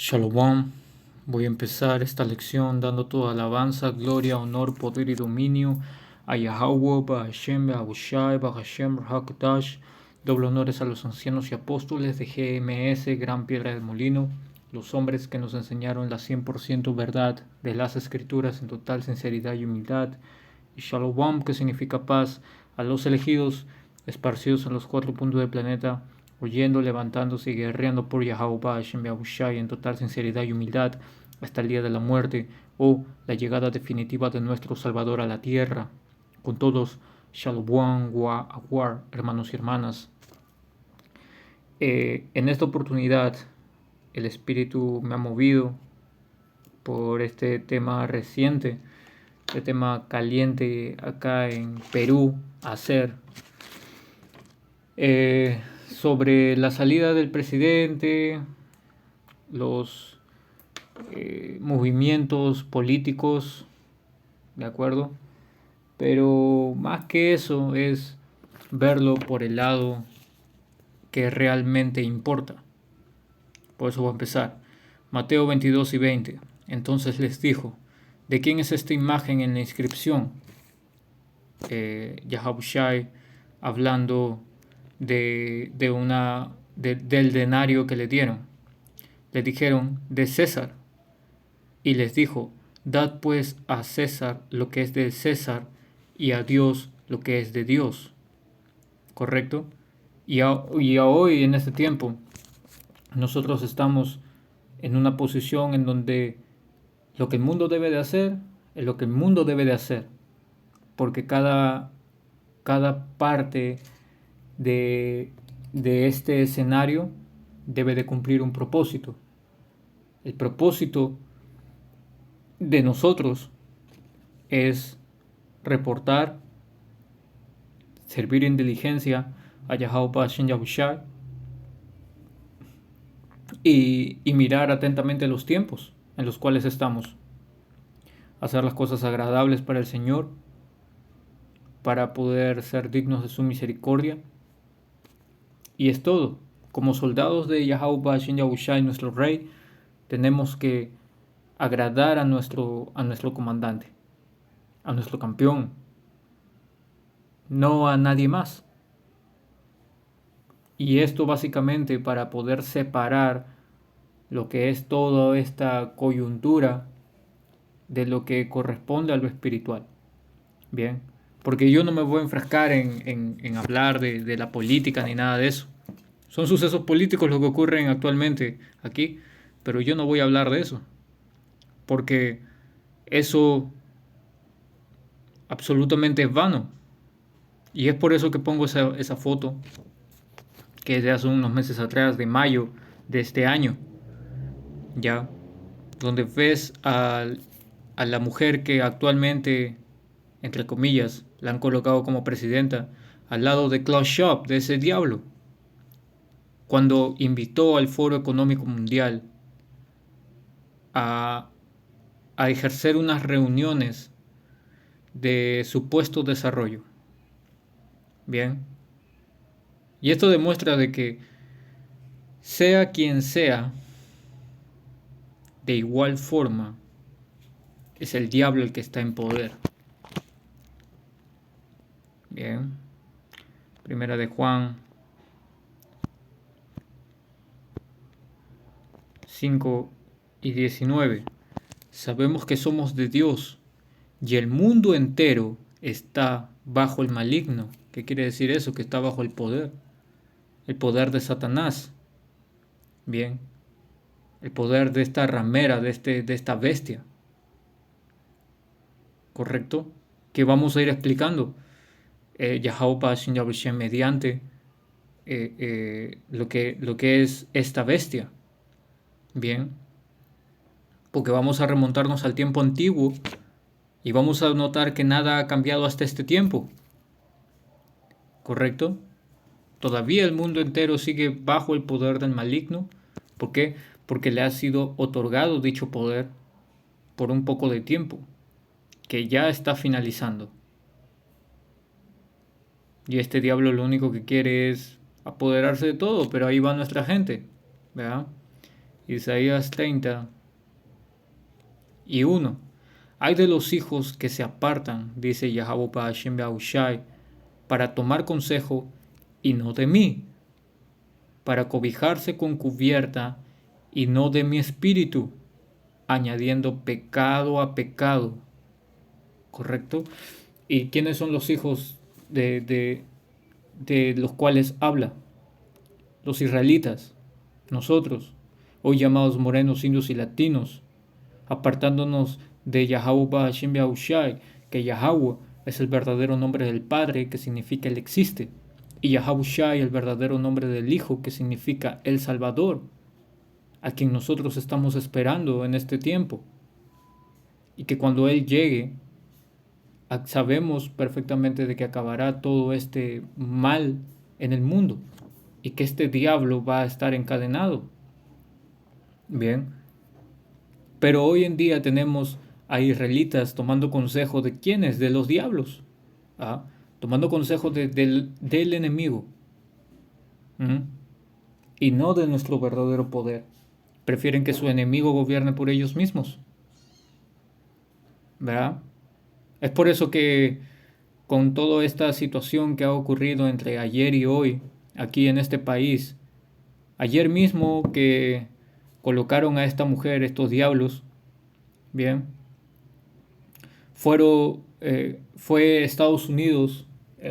Shalom. Voy a empezar esta lección dando toda alabanza, gloria, honor, poder y dominio a Yahweh, Bahashem, Bahushai, Bahashem, Rahakdash. Doble honores a los ancianos y apóstoles de GMS, Gran Piedra del Molino, los hombres que nos enseñaron la 100% verdad de las Escrituras en total sinceridad y humildad. Y Shalom, que significa paz, a los elegidos esparcidos en los 4 puntos del planeta, oyendo, levantándose y guerreando por Yahweh Hashem Yahushai en total sinceridad y humildad hasta el día de la muerte o la llegada definitiva de nuestro Salvador a la tierra. Con todos, Shalom, War, hermanos y hermanas. En esta oportunidad, el Espíritu me ha movido por este tema reciente, este tema caliente acá en Perú, hacer sobre la salida del presidente, los movimientos políticos, ¿de acuerdo? Pero más que eso es verlo por el lado que realmente importa. Por eso voy a empezar. Mateo 22 y 20. Entonces les dijo, ¿de quién es esta imagen en la inscripción? Yahushai hablando del denario que le dieron. Le dijeron, de César. Y les dijo, dad pues a César lo que es de César y a Dios lo que es de Dios. ¿Correcto? Y a hoy, en este tiempo, nosotros estamos en una posición en donde lo que el mundo debe de hacer es lo que el mundo debe de hacer. Porque cada parte de este escenario debe de cumplir un propósito. El propósito de nosotros es reportar, servir en diligencia a Yahweh Hashem Yahushai y mirar atentamente los tiempos en los cuales estamos. Hacer las cosas agradables para el Señor, para poder ser dignos de su misericordia. Y es todo. Como soldados de Yahweh Hashem Yahushai, nuestro Rey, tenemos que agradar a nuestro comandante, a nuestro campeón, no a nadie más. Y esto básicamente para poder separar lo que es toda esta coyuntura de lo que corresponde a lo espiritual. Bien, porque yo no me voy a enfrascar en hablar de la política ni nada de eso. Son sucesos políticos los que ocurren actualmente aquí, pero yo no voy a hablar de eso, porque eso absolutamente es vano. Y es por eso que pongo esa foto, que es de hace unos meses atrás, de mayo de este año, ya, donde ves a la mujer que actualmente, entre comillas, la han colocado como presidenta, al lado de Klaus Schwab, de ese diablo, cuando invitó al Foro Económico Mundial a, a ejercer unas reuniones de supuesto desarrollo. Bien. Y esto demuestra de que sea quien sea, de igual forma, es el diablo el que está en poder. Bien. Primera de Juan 5 y 19. Sabemos que somos de Dios y el mundo entero está bajo el maligno. ¿Qué quiere decir eso? Que está bajo el poder de Satanás. Bien, el poder de esta ramera, de esta bestia. ¿Correcto? Que vamos a ir explicando. Yahweh Shin Yahushua mediante lo que es esta bestia. Bien, porque vamos a remontarnos al tiempo antiguo y vamos a notar que nada ha cambiado hasta este tiempo. ¿Correcto? Todavía el mundo entero sigue bajo el poder del maligno. ¿Por qué? Porque le ha sido otorgado dicho poder por un poco de tiempo, que ya está finalizando. Y este diablo lo único que quiere es apoderarse de todo, pero ahí va nuestra gente, ¿verdad? Isaías 30:1. Hay de los hijos que se apartan, dice Yahweh Hashem Yahushai, para tomar consejo y no de mí, para cobijarse con cubierta y no de mi espíritu, añadiendo pecado a pecado. ¿Correcto? ¿Y quiénes son los hijos de los cuales habla? Los israelitas, nosotros, hoy llamados morenos, indios y latinos, apartándonos de Yahweh Hashem Yahushai, que Yahweh es el verdadero nombre del Padre, que significa Él existe, y Yahushai el verdadero nombre del Hijo, que significa el Salvador, a quien nosotros estamos esperando en este tiempo, y que cuando Él llegue, sabemos perfectamente de que acabará todo este mal en el mundo, y que este diablo va a estar encadenado. Bien, pero hoy en día tenemos a israelitas tomando consejo de quiénes, de los diablos, ¿ah? Tomando consejo del enemigo, y no de nuestro verdadero poder. Prefieren que su enemigo gobierne por ellos mismos, ¿verdad? Es por eso que con toda esta situación que ha ocurrido entre ayer y hoy aquí en este país, ayer mismo que colocaron a esta mujer, estos diablos, bien, fue Estados Unidos,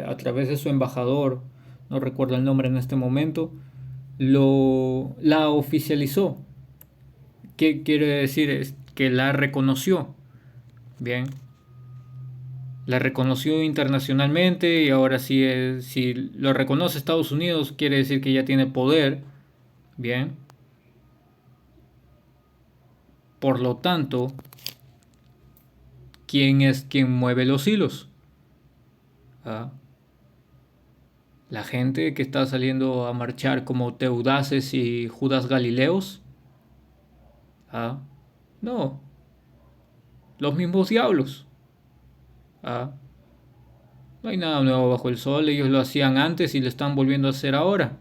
a través de su embajador, no recuerdo el nombre en este momento, la oficializó. ¿Qué quiere decir? Es que la reconoció, bien, la reconoció internacionalmente, y ahora si lo reconoce Estados Unidos, quiere decir que ya tiene poder, bien. Por lo tanto, ¿quién es quien mueve los hilos? ¿Ah? La gente que está saliendo a marchar como Teudaces y Judas Galileos. ¿Ah? No, los mismos diablos. ¿Ah? No hay nada nuevo bajo el sol, ellos lo hacían antes y lo están volviendo a hacer ahora.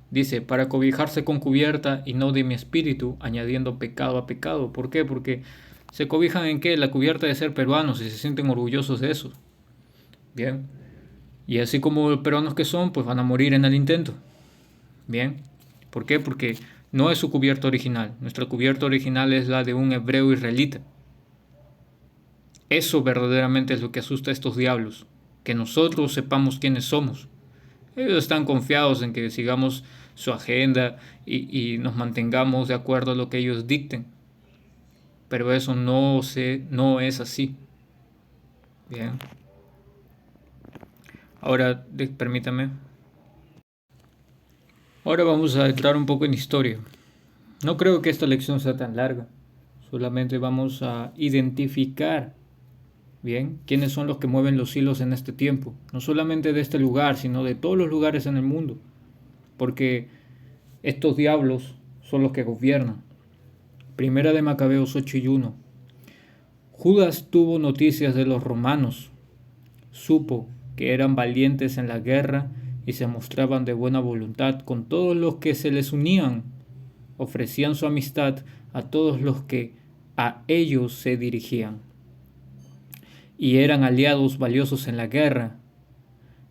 Dice, para cobijarse con cubierta y no de mi espíritu, añadiendo pecado a pecado. ¿Por qué? Porque se cobijan en qué? La cubierta de ser peruanos y se sienten orgullosos de eso. Bien. Y así como los peruanos que son, pues van a morir en el intento. Bien. ¿Por qué? Porque no es su cubierta original. Nuestra cubierta original es la de un hebreo israelita. Eso verdaderamente es lo que asusta a estos diablos. Que nosotros sepamos quiénes somos. Ellos están confiados en que sigamos su agenda y nos mantengamos de acuerdo a lo que ellos dicten. Pero eso no es así. Bien. Ahora, permítame. Ahora vamos a entrar un poco en historia. No creo que esta lección sea tan larga. Solamente vamos a identificar, bien, quiénes son los que mueven los hilos en este tiempo. No solamente de este lugar, sino de todos los lugares en el mundo. Porque estos diablos son los que gobiernan. Primera de Macabeos 8:1. Judas tuvo noticias de los romanos. Supo que eran valientes en la guerra y se mostraban de buena voluntad con todos los que se les unían. Ofrecían su amistad a todos los que a ellos se dirigían. Y eran aliados valiosos en la guerra.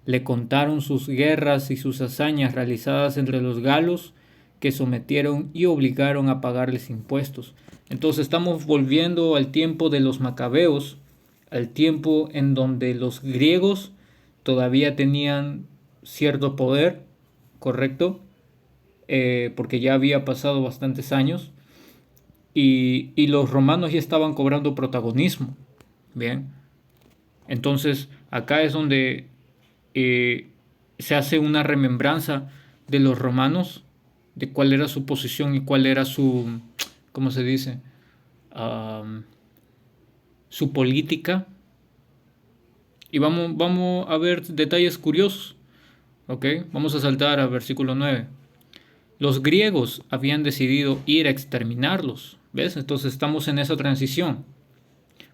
Le contaron sus guerras y sus hazañas realizadas entre los galos, que sometieron y obligaron a pagarles impuestos. Entonces estamos volviendo al tiempo de los macabeos, al tiempo en donde los griegos todavía tenían cierto poder, ¿correcto? Porque ya había pasado bastantes años, y los romanos ya estaban cobrando protagonismo. Bien, entonces acá es donde se hace una remembranza de los romanos, de cuál era su posición y cuál era su, ¿cómo se dice? Su política. Y vamos a ver detalles curiosos. ¿Ok? Vamos a saltar al versículo 9. Los griegos habían decidido ir a exterminarlos. ¿Ves? Entonces estamos en esa transición.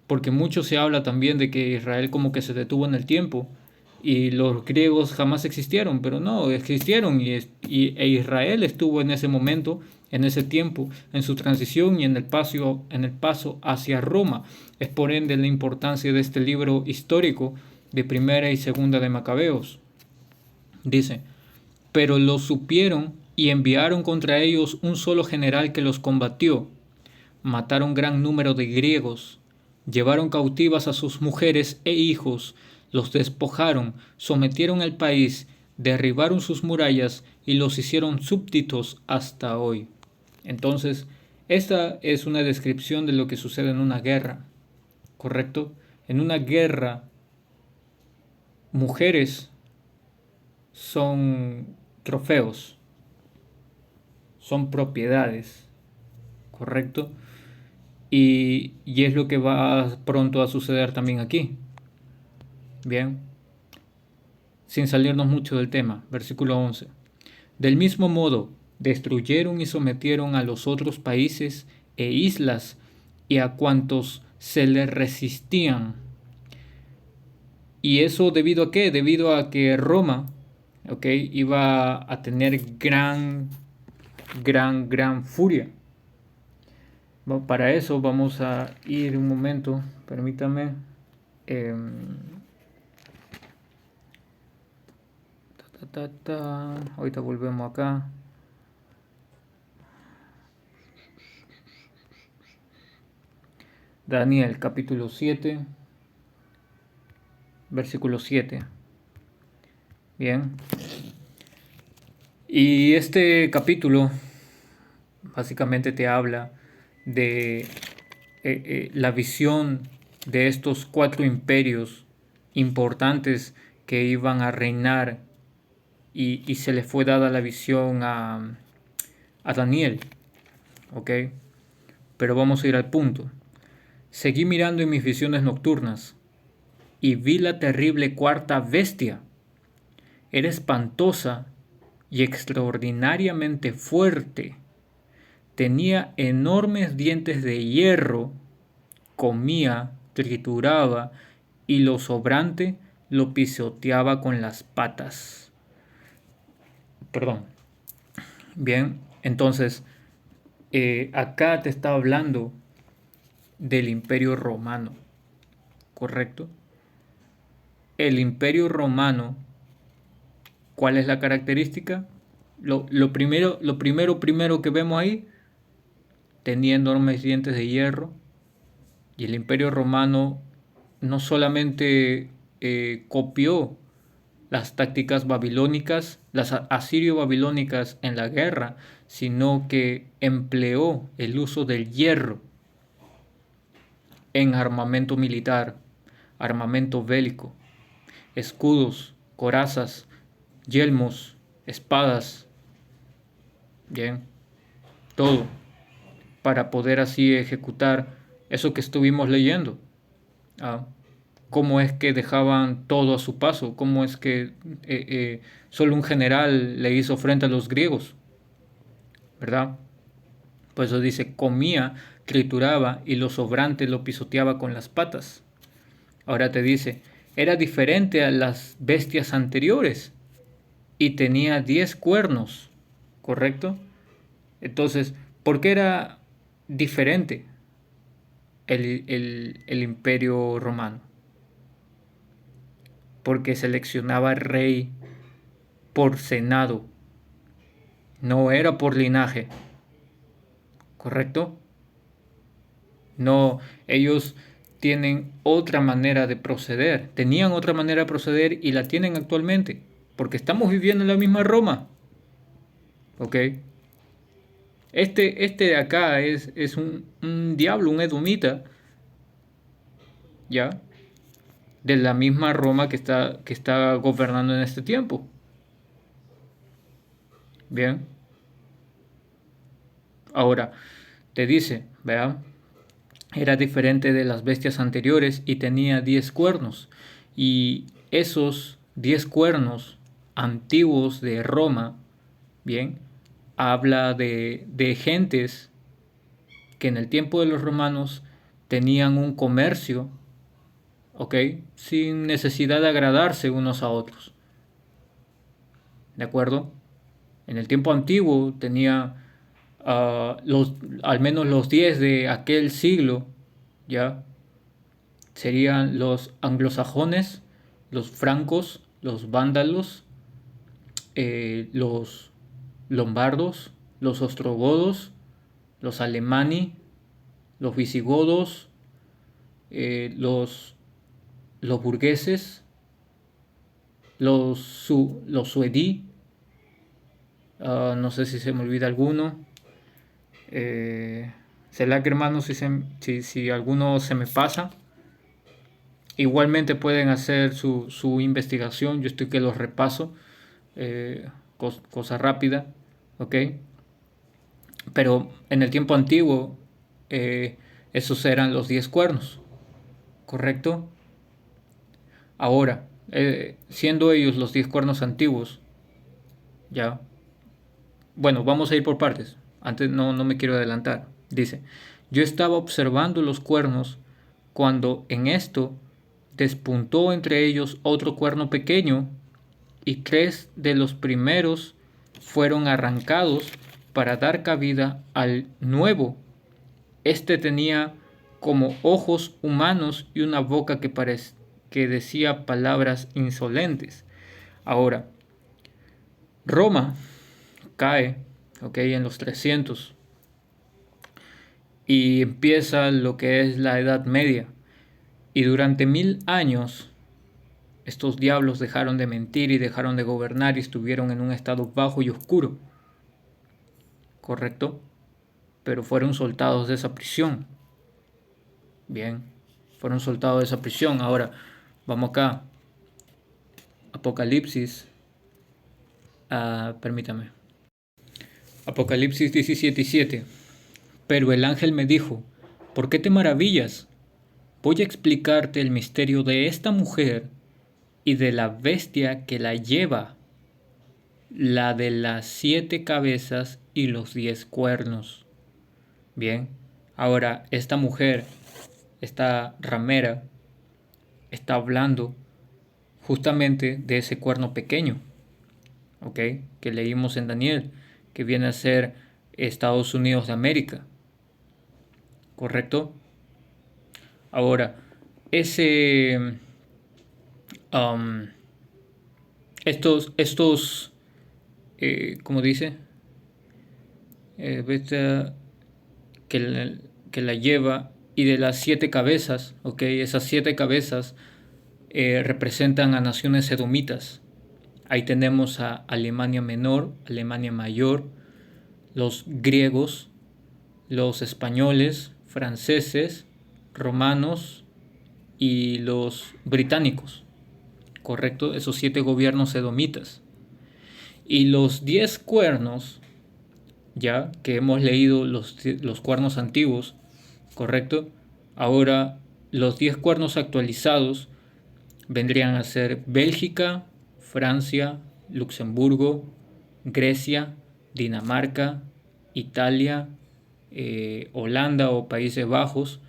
Porque mucho se habla también de que Israel como que se detuvo en el tiempo y los griegos jamás existieron, pero no, existieron, e Israel estuvo en ese momento en ese tiempo, en su transición y en el paso hacia Roma. Es por ende la importancia de este libro histórico de Primera y Segunda de Macabeos. Dice, pero lo supieron y enviaron contra ellos un solo general que los combatió. Mataron gran número de griegos, llevaron cautivas a sus mujeres e hijos, los despojaron, sometieron el país, derribaron sus murallas y los hicieron súbditos hasta hoy. Entonces, esta es una descripción de lo que sucede en una guerra, ¿correcto? En una guerra, mujeres son trofeos, son propiedades, ¿correcto? Y es lo que va pronto a suceder también aquí. Bien, sin salirnos mucho del tema, versículo 11. Del mismo modo, destruyeron y sometieron a los otros países e islas y a cuantos se les resistían. ¿Y eso debido a qué? Debido a que Roma, ¿ok?, iba a tener gran furia. Bueno, para eso vamos a ir un momento, permítame. Ahorita volvemos acá. Daniel capítulo 7, versículo 7. Bien. Y este capítulo básicamente te habla de la visión de estos 4 imperios importantes que iban a reinar y se le fue dada la visión a Daniel, ¿ok? Pero vamos a ir al punto. Seguí mirando en mis visiones nocturnas y vi la terrible cuarta bestia. Era espantosa y extraordinariamente fuerte. Tenía enormes dientes de hierro, comía, trituraba y lo sobrante lo pisoteaba con las patas. Perdón. Bien, entonces acá te está hablando del Imperio Romano, ¿correcto? El Imperio Romano, ¿cuál es la característica? Lo primero que vemos ahí, tenía enormes dientes de hierro, y el Imperio Romano no solamente copió las tácticas babilónicas, las asirio-babilónicas en la guerra, sino que empleó el uso del hierro en armamento militar, armamento bélico, escudos, corazas, yelmos, espadas, bien, todo, para poder así ejecutar eso que estuvimos leyendo. Cómo es que dejaban todo a su paso, cómo es que solo un general le hizo frente a los griegos, ¿verdad? Por eso dice, comía, trituraba y lo sobrante lo pisoteaba con las patas. Ahora te dice, era diferente a las bestias anteriores y tenía 10 cuernos, ¿correcto? Entonces, ¿por qué era diferente el Imperio Romano? Porque seleccionaba rey por senado, no era por linaje, ¿correcto? No, ellos tienen otra manera de proceder, tenían otra manera de proceder y la tienen actualmente, porque estamos viviendo en la misma Roma, ¿ok? Este de acá es un diablo, un edomita, ¿ya? De la misma Roma que está gobernando en este tiempo. Bien. Ahora, te dice, vea, era diferente de las bestias anteriores y tenía 10 cuernos. Y esos 10 cuernos antiguos de Roma, bien, habla de gentes que en el tiempo de los romanos tenían un comercio, ¿ok?, sin necesidad de agradarse unos a otros. ¿De acuerdo? En el tiempo antiguo tenía al menos los 10 de aquel siglo, ¿ya? Serían los anglosajones, los francos, los vándalos, los lombardos, los ostrogodos, los alemani, los visigodos, eh, los, los burgueses, los suedí, no sé si se me olvida alguno. ¿Será que, hermanos, si alguno se me pasa? Igualmente pueden hacer su investigación, yo estoy que los repaso, cosa rápida, ¿ok? Pero en el tiempo antiguo, esos eran los 10 cuernos, ¿correcto? Ahora, siendo ellos los 10 cuernos antiguos, ya, bueno, vamos a ir por partes, antes no me quiero adelantar, dice, yo estaba observando los cuernos cuando en esto despuntó entre ellos otro cuerno pequeño y 3 de los primeros fueron arrancados para dar cabida al nuevo. Este tenía como ojos humanos y una boca que decía palabras insolentes. Ahora, Roma cae, ok, en los 300 y empieza lo que es la Edad Media. Y durante 1000 años estos diablos dejaron de mentir y dejaron de gobernar y estuvieron en un estado bajo y oscuro, ¿correcto? Pero fueron soltados de esa prisión. Bien, fueron soltados de esa prisión. Ahora, vamos acá. Apocalipsis. Permítame. Apocalipsis 17:7. Pero el ángel me dijo, ¿por qué te maravillas? Voy a explicarte el misterio de esta mujer y de la bestia que la lleva, la de las 7 cabezas y los 10 cuernos. Bien, ahora esta mujer, esta ramera, está hablando justamente de ese cuerno pequeño, ¿ok? Que leímos en Daniel, que viene a ser Estados Unidos de América, ¿correcto? Ahora, ese, um, ¿cómo dice? Bestia que la lleva y de las 7 cabezas, ¿ok? Esas 7 cabezas representan a naciones edomitas. Ahí tenemos a Alemania Menor, Alemania Mayor, los griegos, los españoles, franceses, romanos y los británicos, ¿correcto? Esos 7 gobiernos edomitas. Y los 10 cuernos, ya que hemos leído los cuernos antiguos, ¿correcto? Ahora los 10 cuernos actualizados vendrían a ser Bélgica, Francia, Luxemburgo, Grecia, Dinamarca, Italia, Holanda o Países Bajos,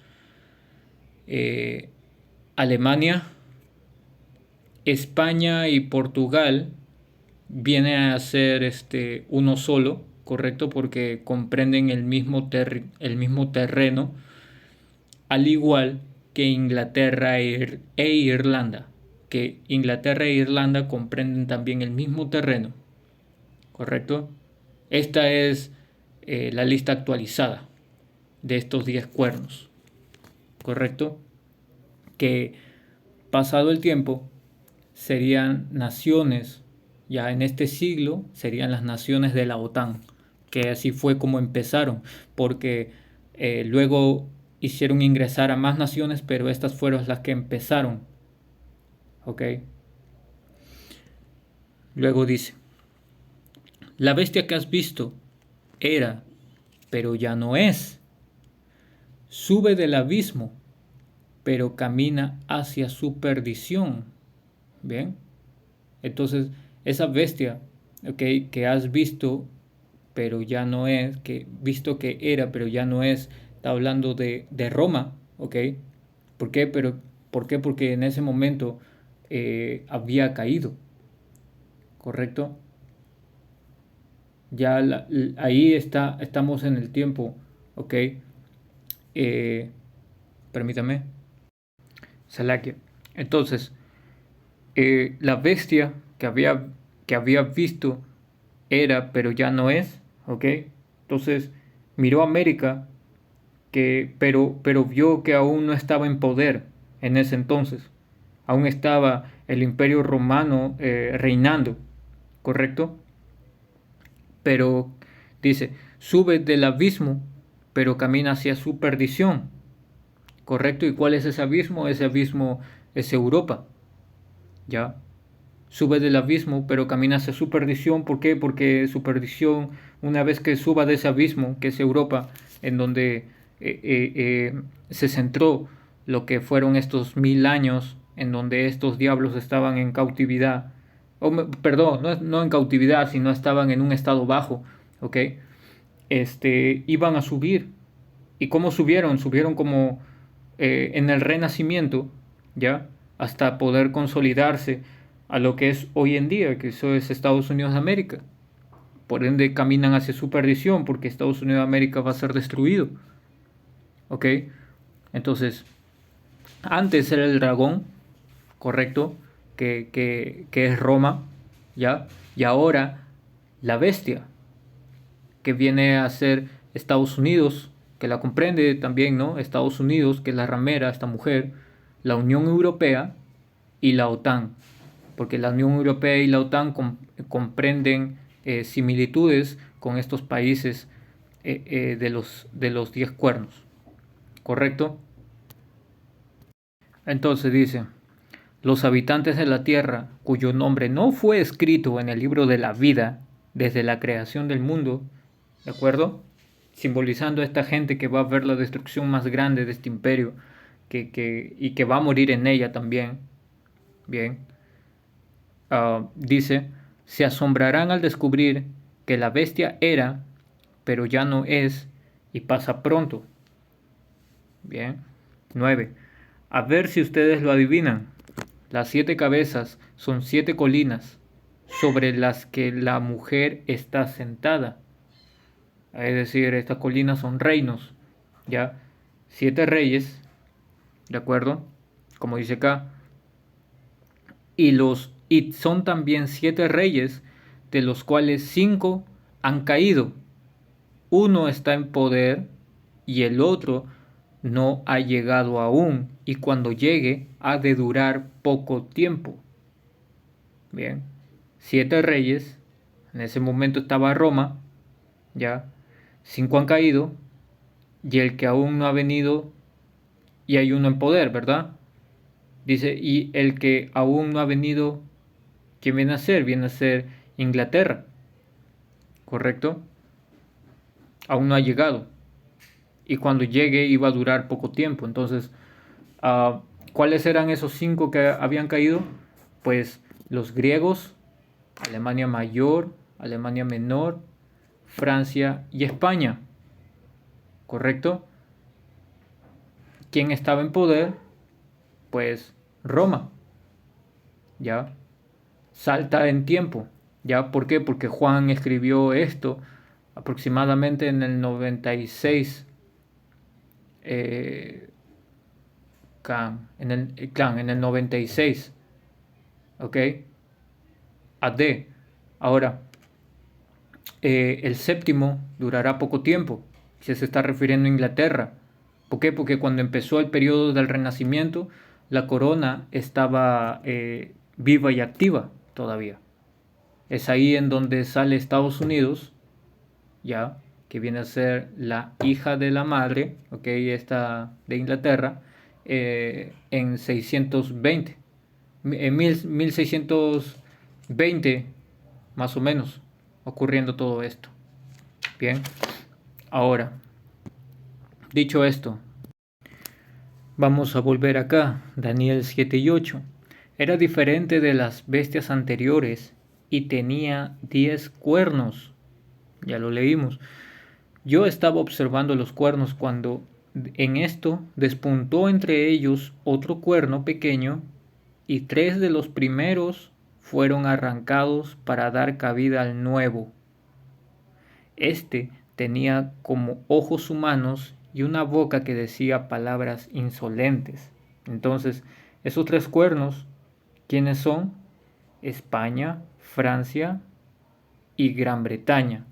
Alemania, España y Portugal viene a ser uno solo, correcto, porque comprenden el mismo terreno, al igual que Inglaterra e Irlanda, que Inglaterra e Irlanda comprenden también el mismo terreno, correcto. Esta es la lista actualizada de estos 10 cuernos, correcto, que pasado el tiempo serían naciones, ya en este siglo serían las naciones de la OTAN, que así fue como empezaron, porque luego hicieron ingresar a más naciones, pero estas fueron las que empezaron, ¿ok? Luego dice, la bestia que has visto era, pero ya no es, sube del abismo, pero camina hacia su perdición. Bien, entonces esa bestia, okay, que has visto pero ya no es, que visto que era pero ya no es, está hablando de Roma, ¿ok? ¿Por qué? ¿Por qué? Porque en ese momento había caído, ¿correcto? Ya ahí estamos en el tiempo, ¿ok? Eh, Permítame, Salakia. Entonces, la bestia que había visto era, pero ya no es, ¿ok? Entonces, miró a América, pero vio que aún no estaba en poder en ese entonces. Aún estaba el Imperio Romano reinando, ¿correcto? Pero dice, sube del abismo, pero camina hacia su perdición, ¿correcto? ¿Y cuál es ese abismo? Ese abismo es Europa, ¿ya? Sube del abismo, pero camina hacia su perdición. ¿Por qué? Porque su perdición, una vez que suba de ese abismo, que es Europa, en donde se centró lo que fueron estos 1000 años, en donde estos diablos estaban en cautividad, perdón, no en cautividad, sino estaban en un estado bajo, ¿ok? Iban a subir. ¿Y cómo subieron? Subieron como en el Renacimiento, ¿ya? Hasta poder consolidarse a lo que es hoy en día, que eso es Estados Unidos de América. Por ende caminan hacia su perdición porque Estados Unidos de América va a ser destruido, ¿ok? Entonces, antes era el dragón, correcto, que es Roma, ¿ya? Y ahora la bestia, que viene a ser Estados Unidos, que la comprende también, ¿no? Estados Unidos, que es la ramera, esta mujer, la Unión Europea y la OTAN, porque la Unión Europea y la OTAN comprenden similitudes con estos países de los 10 cuernos, ¿correcto? Entonces dice, los habitantes de la tierra, cuyo nombre no fue escrito en el libro de la vida desde la creación del mundo, ¿de acuerdo? Simbolizando a esta gente que va a ver la destrucción más grande de este imperio y que va a morir en ella también. Bien, dice, se asombrarán al descubrir que la bestia era, pero ya no es, y pasa pronto. Bien, 9. A ver si ustedes lo adivinan. Las 7 cabezas son 7 colinas sobre las que la mujer está sentada. Es decir, estas colinas son reinos, ¿ya? 7 reyes, ¿de acuerdo? Como dice acá. Y son también 7 reyes, de los cuales 5 han caído. Uno está en poder y el otro no ha llegado aún, y cuando llegue ha de durar poco tiempo. Bien, 7 reyes, en ese momento estaba Roma, ya, 5 han caído, y el que aún no ha venido, y hay uno en poder, ¿verdad? Dice, y el que aún no ha venido, ¿quién viene a ser? Viene a ser Inglaterra, ¿correcto? Aún no ha llegado. Y cuando llegue iba a durar poco tiempo. Entonces, ¿cuáles eran esos 5 que habían caído? Pues los griegos, Alemania Mayor, Alemania Menor, Francia y España, ¿correcto? ¿Quién estaba en poder? Pues Roma, ¿ya? Salta en tiempo, ¿ya? ¿Por qué? Porque Juan escribió esto aproximadamente en el 96, en el 96, ¿ok? AD. Ahora, el séptimo durará poco tiempo, si se está refiriendo a Inglaterra. ¿Por qué? Porque cuando empezó el periodo del Renacimiento, la corona estaba viva y activa todavía. Es ahí en donde sale Estados Unidos, ya, que viene a ser la hija de la madre, ok, esta de Inglaterra, en 620, en 1620, más o menos, ocurriendo todo esto. Bien, ahora, dicho esto, vamos a volver acá, Daniel 7 y 8. Era diferente de las bestias anteriores y tenía 10 cuernos. Ya lo leímos. Yo estaba observando los cuernos cuando en esto despuntó entre ellos otro cuerno pequeño y 3 de los primeros fueron arrancados para dar cabida al nuevo. Este tenía como ojos humanos y una boca que decía palabras insolentes. Entonces, esos tres cuernos, ¿quiénes son? España, Francia y Gran Bretaña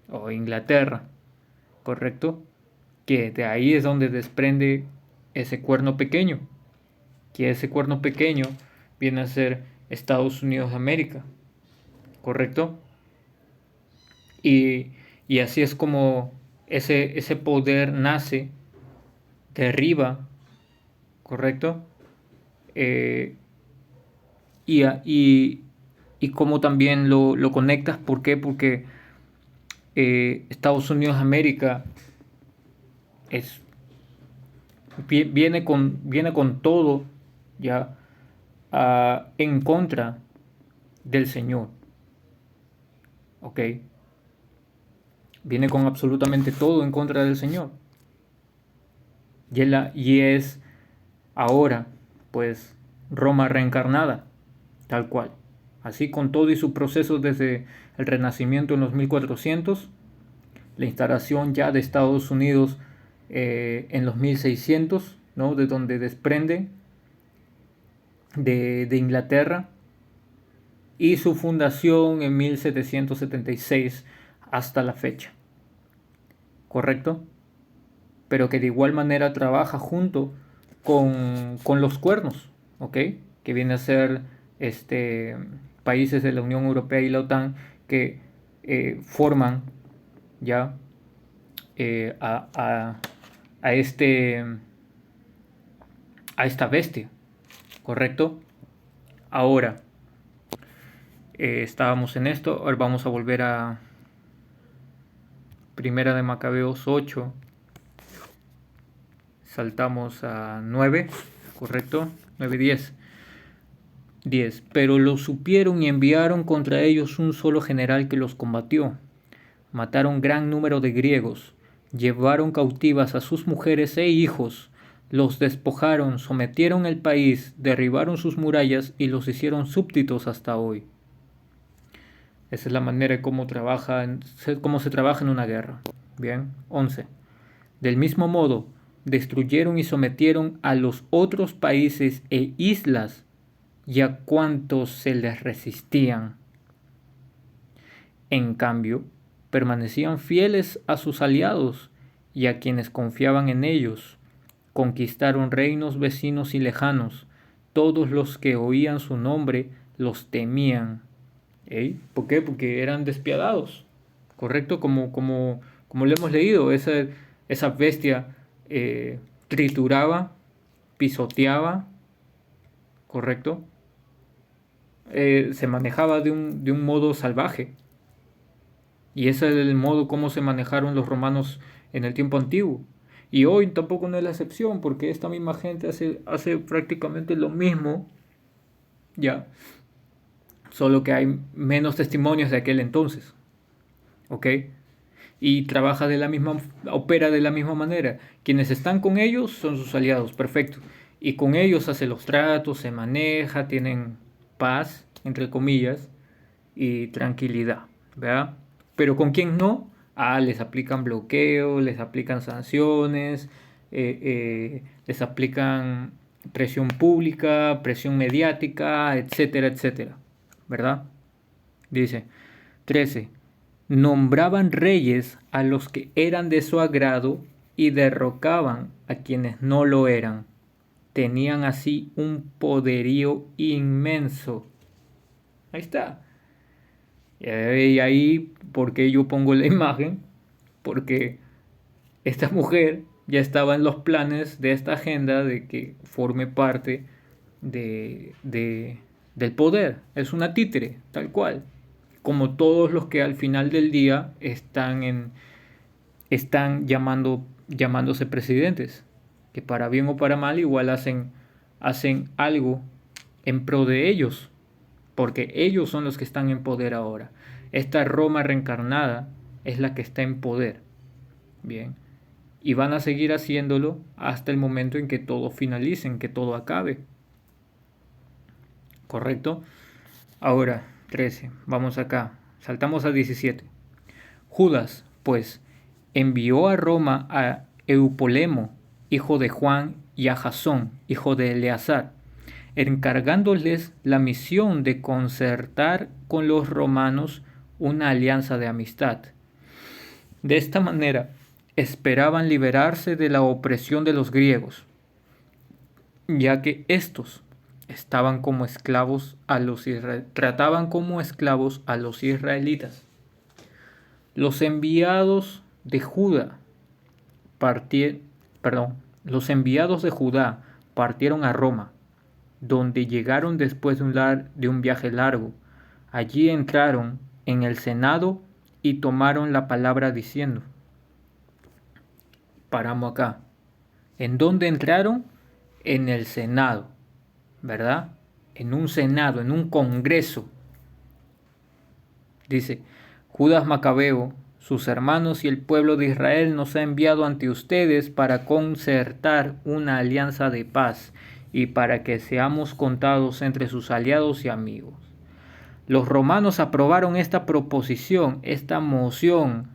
o Inglaterra, ¿correcto? Que de ahí es donde desprende ese cuerno pequeño, que ese cuerno pequeño viene a ser Estados Unidos de América, ¿correcto? Y, y así es como ese poder nace de arriba, ¿correcto? Eh, y, y cómo también lo conectas, ¿por qué? Porque Estados Unidos de América es, viene con todo ya en contra del Señor, ¿ok? Viene con absolutamente todo en contra del Señor. Y es ahora, pues, Roma reencarnada, tal cual. Así con todo y su proceso desde el Renacimiento en los 1400, la instalación ya de Estados Unidos en los 1600, ¿no? De donde desprende de Inglaterra, y su fundación en 1776 hasta la fecha, ¿correcto? Pero que de igual manera trabaja junto con los cuernos, ¿ok? Que viene a ser países de la Unión Europea y la OTAN que forman ya eh, a, a, a, este, a esta bestia, ¿correcto? Ahora, estábamos en esto, ahora vamos a volver a Primera de Macabeos 8, saltamos a 9, ¿correcto? 9, 10. 10. Pero lo supieron y enviaron contra ellos un solo general que los combatió. Mataron gran número de griegos, llevaron cautivas a sus mujeres e hijos, los despojaron, sometieron el país, derribaron sus murallas y los hicieron súbditos hasta hoy. Esa es la manera de cómo se trabaja en una guerra. Bien, 11. Del mismo modo, destruyeron y sometieron a los otros países e islas y a cuantos se les resistían. En cambio, permanecían fieles a sus aliados y a quienes confiaban en ellos. Conquistaron reinos vecinos y lejanos. Todos los que oían su nombre los temían. ¿Eh? ¿Por qué? Porque eran despiadados. ¿Correcto? Como lo hemos leído, esa bestia trituraba, pisoteaba, ¿correcto? Se manejaba de un modo salvaje. Y ese es el modo como se manejaron los romanos en el tiempo antiguo. Y hoy tampoco no es la excepción, porque esta misma gente hace prácticamente lo mismo, ya, solo que hay menos testimonios de aquel entonces, ¿ok? Y trabaja opera de la misma manera. Quienes están con ellos son sus aliados, perfecto. Y con ellos hace los tratos, se maneja, tienen paz, entre comillas, y tranquilidad, ¿verdad? Pero con quien no, les aplican bloqueo, les aplican sanciones, les aplican presión pública, presión mediática, etcétera, etcétera, ¿verdad? Dice 13. Nombraban reyes a los que eran de su agrado y derrocaban a quienes no lo eran. Tenían así un poderío inmenso. Ahí está. Y ahí, ¿por qué yo pongo la imagen? Porque esta mujer ya estaba en los planes de esta agenda de que forme parte del poder. Es una títere, tal cual. Como todos los que al final del día están llamándose presidentes. Que para bien o para mal igual hacen algo en pro de ellos, porque ellos son los que están en poder ahora. Esta Roma reencarnada es la que está en poder. Bien. Y van a seguir haciéndolo hasta el momento en que todo finalice, en que todo acabe. ¿Correcto? Ahora, 13. Vamos acá. Saltamos a 17. Judas, pues, envió a Roma a Eupolemo, hijo de Juan, y a Jasón, hijo de Eleazar, encargándoles la misión de concertar con los romanos una alianza de amistad. De esta manera, esperaban liberarse de la opresión de los griegos, ya que éstos estaban como esclavos trataban como esclavos a los israelitas. Los enviados de Judá partieron a Roma, donde llegaron después de un viaje largo. Allí entraron en el Senado y tomaron la palabra diciendo, paramos acá. ¿En dónde entraron? En el Senado, ¿verdad? En un Senado, en un Congreso. Dice, Judas Macabeo, sus hermanos y el pueblo de Israel nos ha enviado ante ustedes para concertar una alianza de paz y para que seamos contados entre sus aliados y amigos. Los romanos aprobaron esta proposición, esta moción,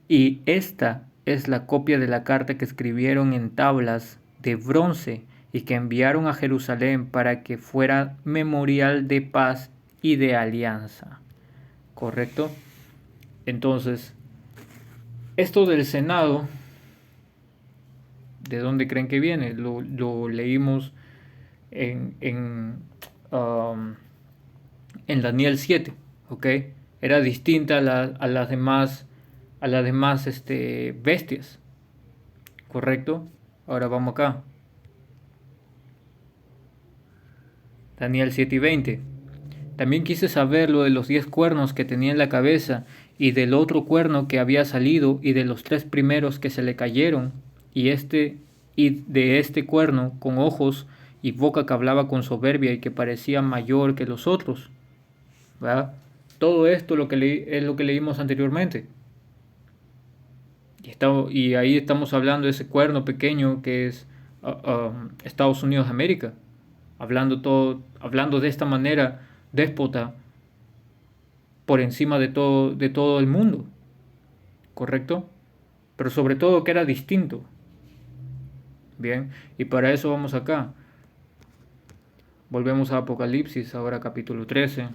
y esta es la copia de la carta que escribieron en tablas de bronce y que enviaron a Jerusalén para que fuera memorial de paz y de alianza. ¿Correcto? Entonces, esto del Senado, ¿de dónde creen que viene? Lo leímos en Daniel 7, ¿ok? Era distinta a las demás bestias, ¿correcto? Ahora vamos acá. Daniel 7:20. También quise saber lo de los 10 cuernos que tenía en la cabeza, y del otro cuerno que había salido, y de los 3 primeros que se le cayeron, y de este cuerno con ojos y boca que hablaba con soberbia y que parecía mayor que los otros. ¿Verdad? Todo esto es lo que leímos anteriormente. Y ahí estamos hablando de ese cuerno pequeño que es Estados Unidos de América. Hablando de esta manera déspota por encima de todo el mundo, ¿correcto? Pero sobre todo que era distinto. Bien, y para eso vamos acá. Volvemos a Apocalipsis, ahora capítulo 13.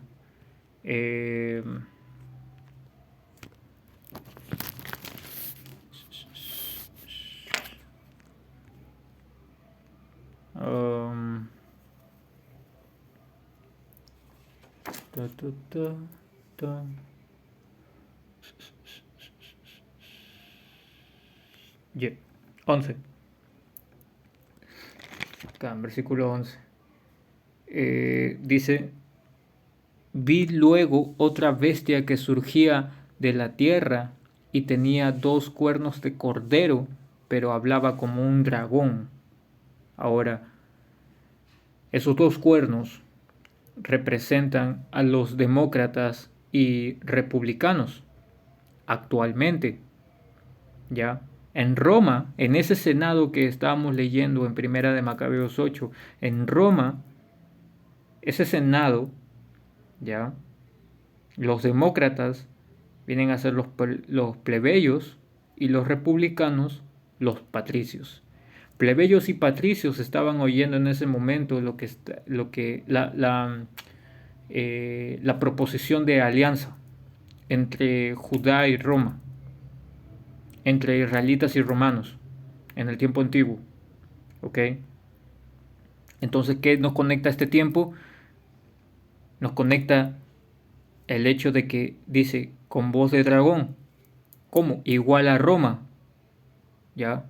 Yeah. 11. Acá en versículo 11. Dice, vi luego otra bestia que surgía de la tierra y tenía 2 cuernos de cordero, pero hablaba como un dragón. Ahora, esos 2 cuernos representan a los demócratas y republicanos actualmente. ¿Ya? En Roma, en ese Senado que estábamos leyendo en Primera de Macabeos 8, en Roma, ese Senado, ¿ya? Los demócratas vienen a ser los plebeyos y los republicanos los patricios. Plebeyos y patricios estaban oyendo en ese momento la proposición de alianza entre Judá y Roma, entre israelitas y romanos en el tiempo antiguo. ¿Ok? Entonces, ¿qué nos conecta a este tiempo? Nos conecta el hecho de que dice con voz de dragón. ¿Cómo? Igual a Roma. ¿Ya?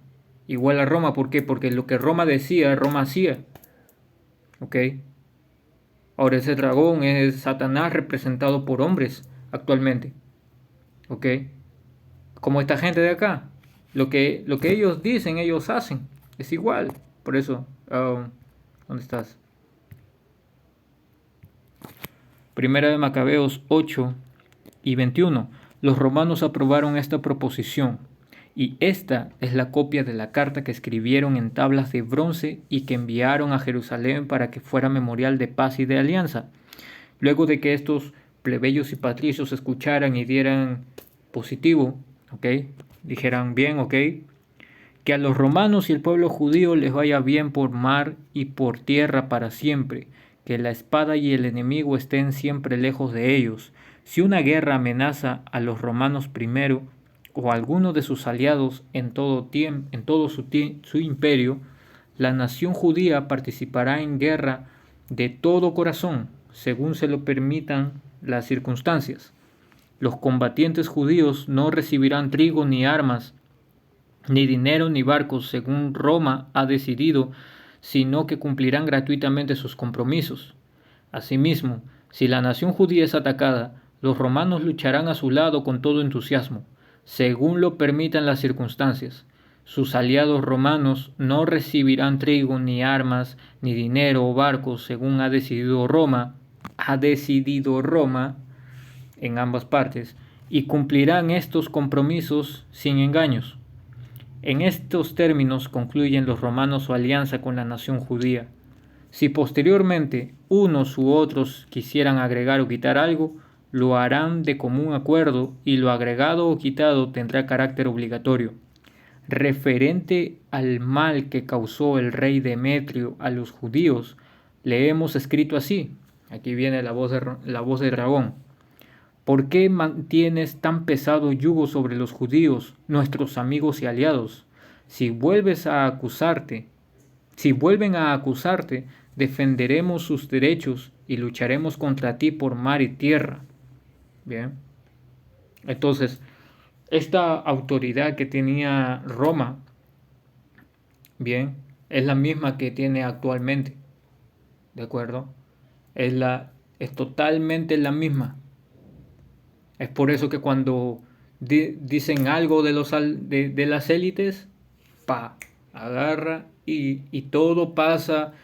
Igual a Roma, ¿por qué? Porque lo que Roma decía, Roma hacía. ¿Ok? Ahora ese dragón es Satanás representado por hombres actualmente. ¿Ok? Como esta gente de acá. Lo que ellos dicen, ellos hacen. Es igual. Por eso, ¿dónde estás? Primera de Macabeos 8 y 21. Los romanos aprobaron esta proposición, y esta es la copia de la carta que escribieron en tablas de bronce y que enviaron a Jerusalén para que fuera memorial de paz y de alianza. Luego de que estos plebeyos y patricios escucharan y dieran positivo, ¿ok? Dijeran bien, ¿ok? Que a los romanos y el pueblo judío les vaya bien por mar y por tierra para siempre, que la espada y el enemigo estén siempre lejos de ellos. Si una guerra amenaza a los romanos primero, o a alguno de sus aliados en todo, su imperio, la nación judía participará en guerra de todo corazón, según se lo permitan las circunstancias. Los combatientes judíos no recibirán trigo ni armas, ni dinero ni barcos, según Roma ha decidido, sino que cumplirán gratuitamente sus compromisos. Asimismo, si la nación judía es atacada, los romanos lucharán a su lado con todo entusiasmo, según lo permitan las circunstancias. Sus aliados romanos no recibirán trigo, ni armas, ni dinero o barcos, según ha decidido Roma en ambas partes, y cumplirán estos compromisos sin engaños. En estos términos concluyen los romanos su alianza con la nación judía. Si posteriormente unos u otros quisieran agregar o quitar algo, lo harán de común acuerdo y lo agregado o quitado tendrá carácter obligatorio. Referente al mal que causó el rey Demetrio a los judíos, le hemos escrito así. Aquí viene la voz de dragón. ¿Por qué mantienes tan pesado yugo sobre los judíos, nuestros amigos y aliados? Si vuelven a acusarte, defenderemos sus derechos y lucharemos contra ti por mar y tierra. Bien. Entonces, esta autoridad que tenía Roma, bien, es la misma que tiene actualmente. ¿De acuerdo? Es totalmente la misma. Es por eso que cuando dicen algo de las élites, agarra y todo pasa,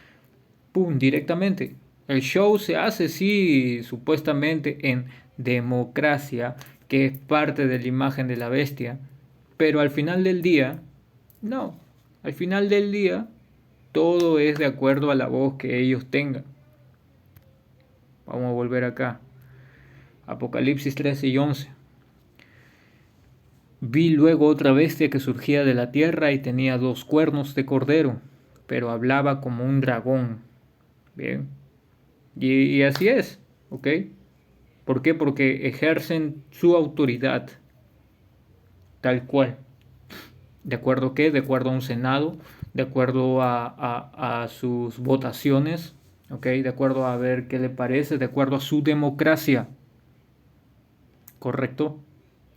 pum, directamente. El show se hace, sí, supuestamente en democracia, que es parte de la imagen de la bestia, pero al final del día, no. Al final del día, todo es de acuerdo a la voz que ellos tengan. Vamos a volver acá. Apocalipsis 13 y 11. Vi luego otra bestia que surgía de la tierra y tenía 2 cuernos de cordero, pero hablaba como un dragón. Bien. Y así es, ¿ok? ¿Por qué? Porque ejercen su autoridad tal cual. ¿De acuerdo a qué? De acuerdo a un senado, de acuerdo a sus votaciones, ¿ok? De acuerdo a ver qué le parece, de acuerdo a su democracia. ¿Correcto?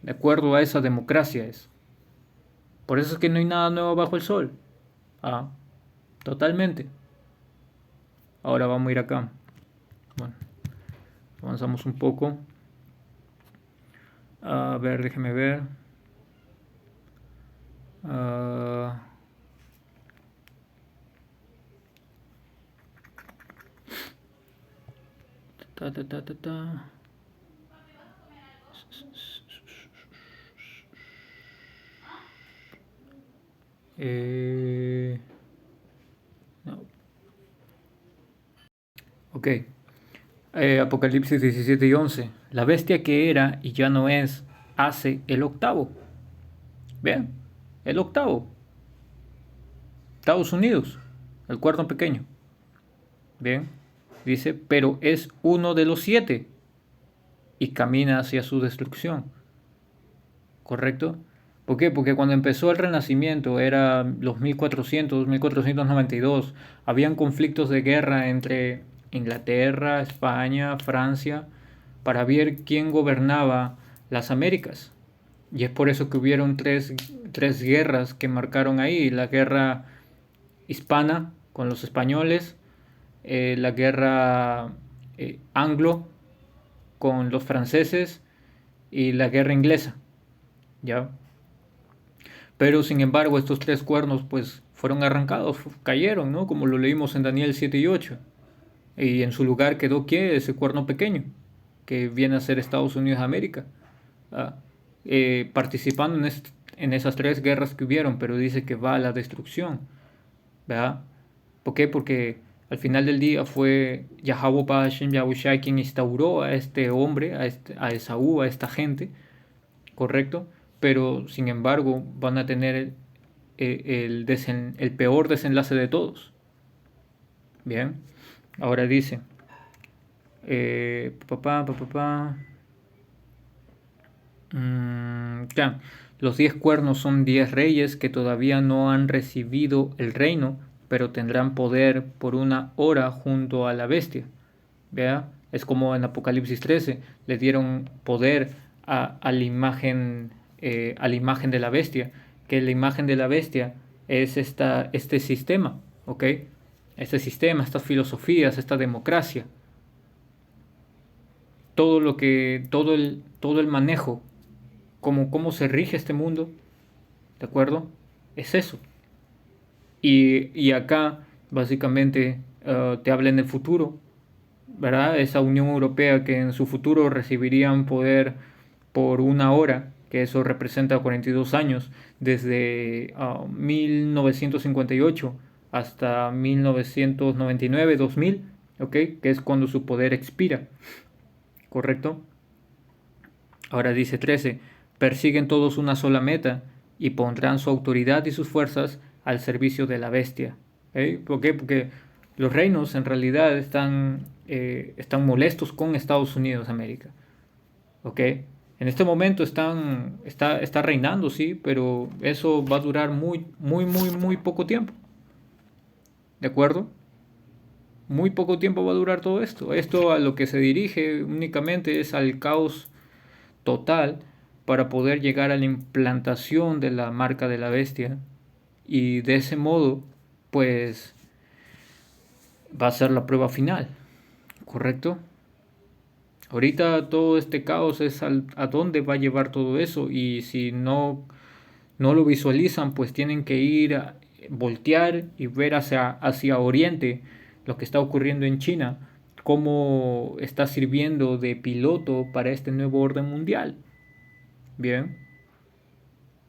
De acuerdo a esa democracia es. Por eso es que no hay nada nuevo bajo el sol. Totalmente. Ahora vamos a ir acá. Bueno, avanzamos un poco. A ver, déjeme ver. No. Ok. Apocalipsis 17 y 11. La bestia que era y ya no es, hace el octavo. Vean, el octavo. Estados Unidos, el cuerno pequeño. Bien, dice, pero es uno de los 7 y camina hacia su destrucción. ¿Correcto? ¿Por qué? Porque cuando empezó el Renacimiento, era los 1400, 1492, habían conflictos de guerra entre Inglaterra, España, Francia, para ver quién gobernaba las Américas. Y es por eso que hubieron tres guerras que marcaron ahí: la guerra hispana con los españoles, la guerra anglo con los franceses y la guerra inglesa. ¿Ya? Pero sin embargo estos 3 cuernos pues fueron arrancados, cayeron, ¿no? Como lo leímos en Daniel 7 y 8. Y en su lugar quedó ¿qué? Ese cuerno pequeño, que viene a ser Estados Unidos de América, participando en esas 3 guerras que hubieron, pero dice que va a la destrucción, ¿verdad? ¿Por qué? Porque al final del día fue Yahweh Hashem Yahushua quien instauró a este hombre, a Esaú, a esta gente, ¿correcto? Pero sin embargo van a tener el peor desenlace de todos. Bien, ahora dice, papá, papá, papá, ya, los 10 cuernos son 10 reyes que todavía no han recibido el reino, pero tendrán poder por una hora junto a la bestia. ¿Vea? Es como en Apocalipsis 13, le dieron poder a la imagen de la bestia, que la imagen de la bestia es este sistema, ¿ok? Este sistema, estas filosofías, esta democracia, todo el manejo, cómo se rige este mundo, ¿de acuerdo? Es eso. Y acá, básicamente, te habla en el futuro, ¿verdad? Esa Unión Europea que en su futuro recibirían poder por una hora, que eso representa 42 años, desde 1958 hasta 1999, 2000, ¿ok? Que es cuando su poder expira, ¿correcto? Ahora dice 13, persiguen todos una sola meta y pondrán su autoridad y sus fuerzas al servicio de la bestia. ¿Por qué? Porque los reinos en realidad están molestos con Estados Unidos de América. ¿Ok? En este momento está reinando, sí, pero eso va a durar muy, muy, muy, muy poco tiempo. ¿De acuerdo? Muy poco tiempo va a durar todo esto. Esto a lo que se dirige únicamente es al caos total para poder llegar a la implantación de la marca de la bestia y de ese modo pues va a ser la prueba final, ¿correcto? Ahorita todo este caos es a dónde va a llevar todo eso y si no lo visualizan pues tienen que ir a voltear y ver hacia Oriente lo que está ocurriendo en China, cómo está sirviendo de piloto para este nuevo orden mundial. Bien,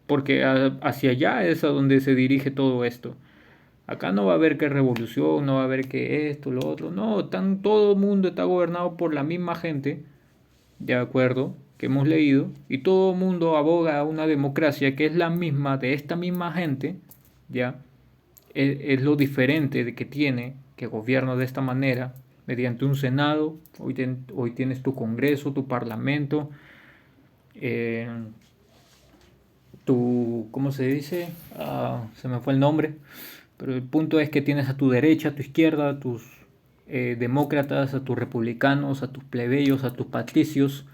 porque hacia allá es a donde se dirige todo esto. Acá no va a haber que revolución, no va a haber que esto, lo otro, no, todo el mundo está gobernado por la misma gente, de acuerdo, que hemos leído, y todo el mundo aboga a una democracia que es la misma de esta misma gente, ya, es lo diferente de que tiene, que gobierna de esta manera, mediante un Senado, hoy tienes tu Congreso, tu Parlamento, eh, ¿cómo se dice? Se me fue el nombre, pero el punto es que tienes a tu derecha, a tu izquierda, a tus demócratas, a tus republicanos, a tus plebeyos, a tus patricios,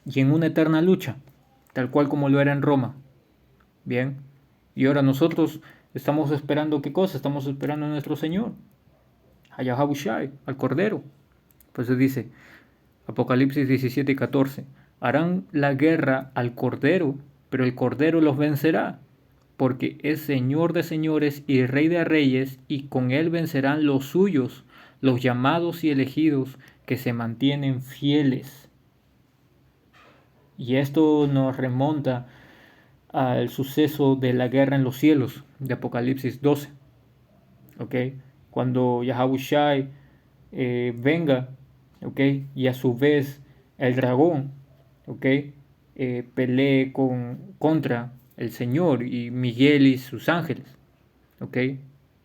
y en una eterna lucha, tal cual como lo era en Roma. Bien, y ahora nosotros estamos esperando ¿qué cosa? Estamos esperando a nuestro Señor, a Yahabushai, al Cordero. Pues se dice, Apocalipsis 17 y 14, harán la guerra al Cordero, pero el Cordero los vencerá, porque es Señor de señores y Rey de reyes, y con él vencerán los suyos, los llamados y elegidos, que se mantienen fieles. Y esto nos remonta al suceso de la guerra en los cielos de Apocalipsis 12. ¿Ok? Cuando Yahabushai venga, ¿ok? Y a su vez el dragón, ¿ok? Pelee contra el Señor y Miguel y sus ángeles, ¿ok?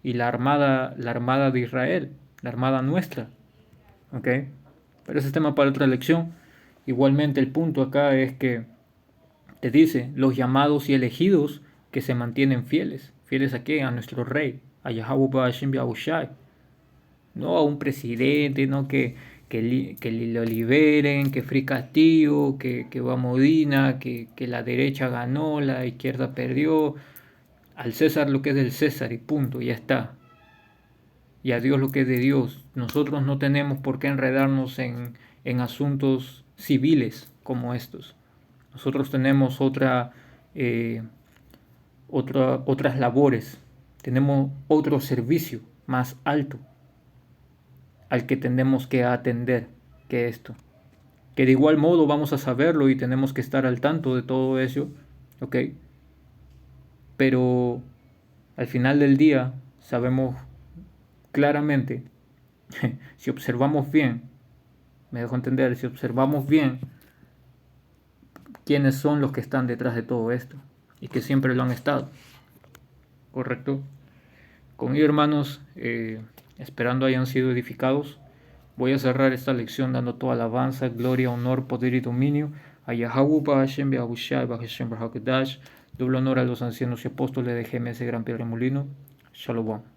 Y la armada de Israel, la armada nuestra, ¿ok? Pero ese es tema para otra lección. Igualmente el punto acá es que te dice, los llamados y elegidos que se mantienen fieles. ¿Fieles a qué? A nuestro rey, a Yahweh Ba'ashim Yahushai. No a un presidente, no que lo liberen, que Free Castillo, que va Modina, que la derecha ganó, la izquierda perdió. Al César lo que es del César y punto, ya está. Y a Dios lo que es de Dios. Nosotros no tenemos por qué enredarnos en asuntos civiles como estos. Nosotros tenemos eh, otras labores, tenemos otro servicio más alto al que tenemos que atender que esto. Que de igual modo vamos a saberlo y tenemos que estar al tanto de todo eso, ¿ok? Pero al final del día sabemos claramente, si observamos bien, me dejo entender, si observamos bien, quiénes son los que están detrás de todo esto y que siempre lo han estado, ¿correcto? Con ello, hermanos, esperando hayan sido edificados, voy a cerrar esta lección dando toda alabanza, gloria, honor, poder y dominio a Yahweh, Bahashem, Beahushai, Bahashem, Bahakadash, doble honor a los ancianos y apóstoles de GMS Gran Piedra Molino. Shalom.